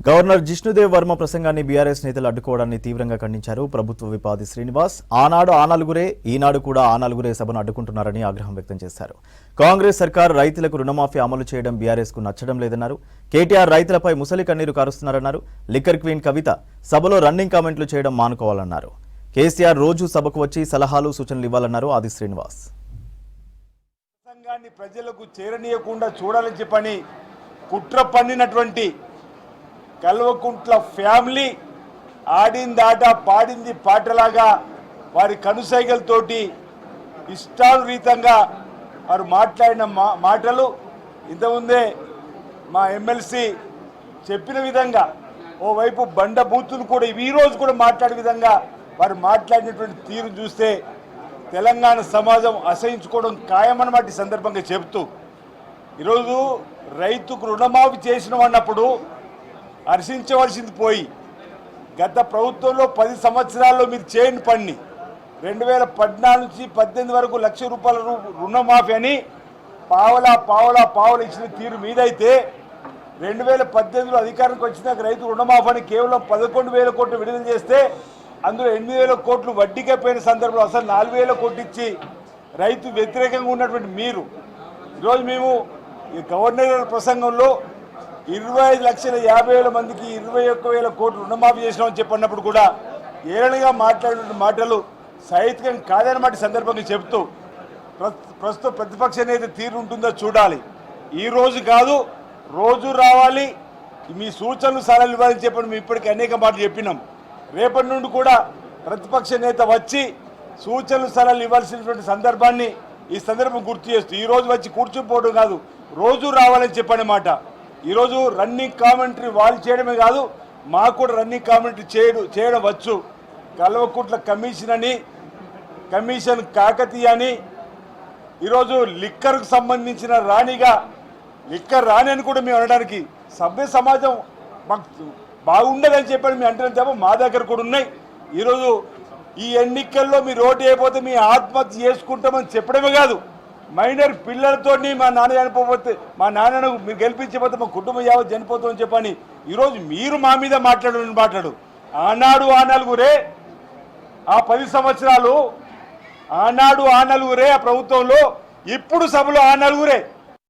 Governor Jishnu Dev Varma ప్రసంగాన్ని BRS నేతలు అడ్డుకోవడాన్ని తీవ్రంగా ఖండించారు. ప్రభుత్వ విపాది శ్రీనివాస్ ఆనాడు ఆ నలుగురే ఈనాడు కూడా ఆ నలుగురే సభను అడ్డుకుంటున్నారని ఆగ్రహం వ్యక్తం చేశారు. కాంగ్రెస్ సర్కార్ రైతులకు రుణమాఫీ అమలు చేయడం బీఆర్ఎస్ కు నచ్చడం లేదన్నారు. కేటీఆర్ రైతులపై ముసలి కన్నీరు కారుస్తున్నారన్నారు. లిక్కర్ క్వీన్ కవిత సభలో రన్నింగ్ కామెంట్లు చేయడం మానుకోవాలన్నారు. కేసీఆర్ రోజు సభకు వచ్చి సలహాలు సూచనలు ఇవ్వాలన్నారు ఆది శ్రీనివాస్. ప్రసంగాన్ని ప్రజలకు చేరనీయకుండా చూడాలని చెప్పని కుట్ర పన్నినటువంటి కల్వకుంట్ల ఫ్యామిలీ ఆడిందాట పాడింది పాటలాగా వారి కనుసైగలతోటి ఇష్టానురీతంగా వారు మాట్లాడిన మాటలు ఇంతకుముందే మా ఎమ్మెల్సీ చెప్పిన విధంగా ఓవైపు బండబూతులు కూడా ఈరోజు కూడా మాట్లాడే విధంగా వారు మాట్లాడినటువంటి తీరు చూస్తే తెలంగాణ సమాజం అసహించుకోవడం ఖాయమన్నమాట ఈ సందర్భంగా చెబుతూ ఈరోజు రైతుకు రుణమాఫీ చేసిన అన్నప్పుడు హర్షించవలసింది పోయి గత ప్రభుత్వంలో 10 సంవత్సరాల్లో మీరు చేయని పని 2014 నుంచి 18 వరకు ₹1,00,000 రుణమాఫీ అని పావలా ఇచ్చిన తీరు మీదైతే 2018లో అధికారానికి వచ్చినాక రైతు రుణమాఫీ అని కేవలం 11,000 కోట్లు విడుదల చేస్తే అందులో 8,000 కోట్లు వడ్డీకే పోయిన సందర్భంలో అసలు 4,000 కోట్లు ఇచ్చి రైతు వ్యతిరేకంగా ఉన్నటువంటి మీరు ఈరోజు మేము ఈ గవర్నర్ ప్రసంగంలో 25,50,000 మందికి 21,000 కోట్లు రుణమాఫీ చేసినామని చెప్పినప్పుడు కూడా ఏళ్ళగా మాట్లాడిన మాటలు సాహిత్యం కాదన్నమాట సందర్భంగా చెబుతూ ప్రస్తుత ప్రతిపక్ష నేత తీరు ఉంటుందో చూడాలి. ఈ రోజు కాదు రోజు రావాలి, మీ సూచనలు సలహాలు ఇవ్వాలని చెప్పని మేము ఇప్పటికీ అనేక మాటలు చెప్పినాం. రేపటి నుండి కూడా ప్రతిపక్ష నేత వచ్చి సూచనలు సలహాలు ఇవ్వాల్సినటువంటి సందర్భాన్ని ఈ సందర్భం గుర్తు చేస్తూ ఈ రోజు వచ్చి కూర్చుపోవడం కాదు రోజు రావాలని చెప్పనే మాట. ఈరోజు రన్నింగ్ కామెంటరీ వాళ్ళు చేయడమే కాదు మాకు కూడా రన్నింగ్ కామెంటరీ చేయడం వచ్చు. కల్వకుంట్ల కమిషన్ కాకతీయ అని ఈరోజు లిక్కర్కు సంబంధించిన రాణిగా లిక్కర్ రాణి అని కూడా మేము అనడానికి సభ్య సమాజం మాకు బాగుండదని చెప్పని మేము అంటున్నాం తప్ప మా దగ్గర కూడా ఉన్నాయి. ఈరోజు ఈ ఎన్నికల్లో మీరు ఓటు అయిపోతే మీ ఆత్మహత్య చేసుకుంటామని చెప్పడమే కాదు మైనర్ పిల్లలతో మా నాన్న చనిపోతే మా నాన్నను మీరు గెలిపించకపోతే మా కుటుంబం యావత్ చనిపోతామని చెప్పని ఈరోజు మీరు మా మీద మాట్లాడు ఆనాడు ఆ నలుగురే ఆ 10 సంవత్సరాలు ఆనాడు ఆ నలుగురే ఆ ప్రభుత్వంలో ఇప్పుడు సభలో ఆ నలుగురే